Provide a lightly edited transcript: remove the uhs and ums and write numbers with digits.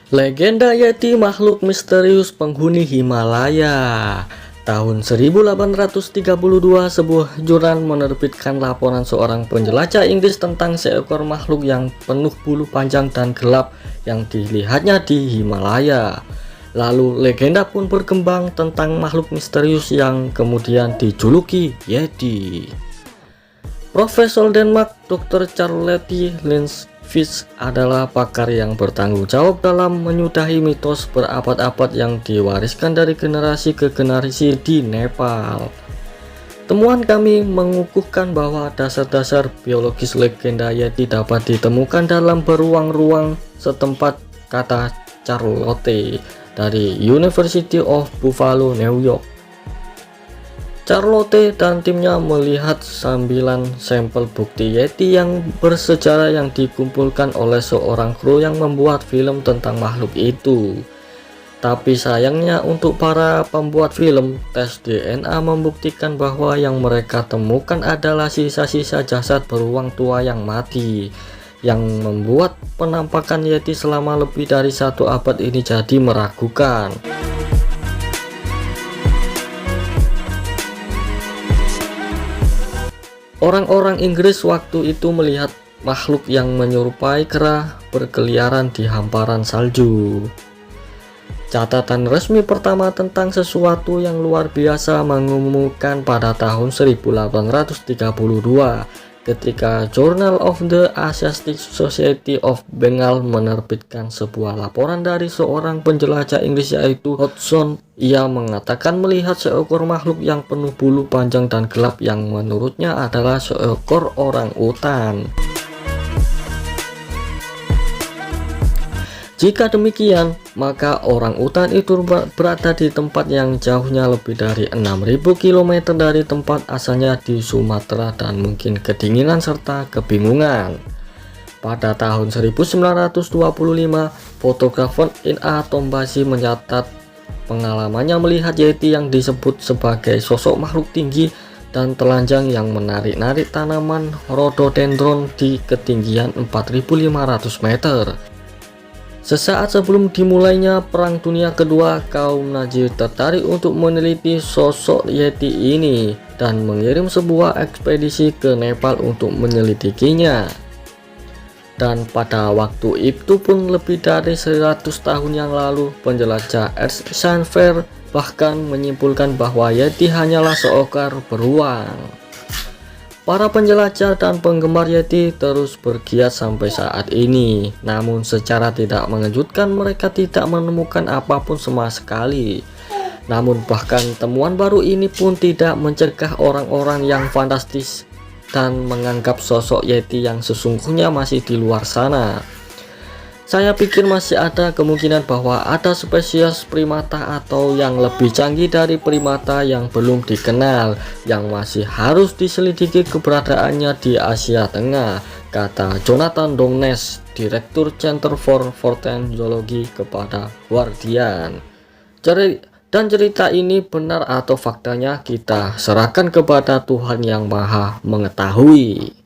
Legenda Yeti makhluk misterius penghuni Himalaya. Tahun 1832, sebuah jurnal menerbitkan laporan seorang penjelajah Inggris tentang seekor makhluk yang penuh bulu panjang dan gelap yang dilihatnya di Himalaya. Lalu legenda pun berkembang tentang makhluk misterius yang kemudian dijuluki Yeti. Profesor Denmark Dr. Charlotte Lindqvist adalah pakar yang bertanggung jawab dalam menyudahi mitos berabad-abad yang diwariskan dari generasi ke generasi di Nepal. Temuan kami mengukuhkan bahwa dasar-dasar biologis legenda Yeti dapat ditemukan dalam beruang-ruang setempat, kata Charlotte dari University of Buffalo, New York. Charlotte dan timnya melihat 9 sampel bukti Yeti yang bersejarah yang dikumpulkan oleh seorang kru yang membuat film tentang makhluk itu. Tapi sayangnya untuk para pembuat film, tes DNA membuktikan bahwa yang mereka temukan adalah sisa-sisa jasad beruang tua yang mati, yang membuat penampakan Yeti selama lebih dari 1 abad ini jadi meragukan. Orang-orang Inggris waktu itu melihat makhluk yang menyerupai kera berkeliaran di hamparan salju. Catatan resmi pertama tentang sesuatu yang luar biasa mengumumkan pada tahun 1832 ketika Journal of the Asiatic Society of Bengal menerbitkan sebuah laporan dari seorang penjelajah Inggris yaitu Hodgson. Ia mengatakan melihat seekor makhluk yang penuh bulu panjang dan gelap yang menurutnya adalah seekor orang utan. Jika demikian, maka orang utan itu berada di tempat yang jauhnya lebih dari 6.000 km dari tempat asalnya di Sumatera dan mungkin kedinginan serta kebingungan. Pada tahun 1925, fotografer Ina Tombashi mencatat pengalamannya melihat Yeti yang disebut sebagai sosok makhluk tinggi dan telanjang yang menarik-narik tanaman rhododendron di ketinggian 4.500 meter. Sesaat sebelum dimulainya Perang Dunia Kedua, kaum Nazi tertarik untuk meneliti sosok Yeti ini dan mengirim sebuah ekspedisi ke Nepal untuk menyelidikinya. Dan pada waktu itu pun lebih dari 100 tahun yang lalu, penjelajah Ernst Sanfer bahkan menyimpulkan bahwa Yeti hanyalah seekor beruang. Para penjelajah dan penggemar Yeti terus bergiat sampai saat ini, namun secara tidak mengejutkan mereka tidak menemukan apapun sama sekali. Namun bahkan temuan baru ini pun tidak mencegah orang-orang yang fantastis dan menganggap sosok Yeti yang sesungguhnya masih di luar sana. Saya pikir masih ada kemungkinan bahwa ada spesies primata atau yang lebih canggih dari primata yang belum dikenal, yang masih harus diselidiki keberadaannya di Asia Tengah, kata Jonathan Downes, Direktur Center for Fortean Zoology kepada Guardian. Dan cerita ini benar atau faktanya kita serahkan kepada Tuhan yang Maha Mengetahui.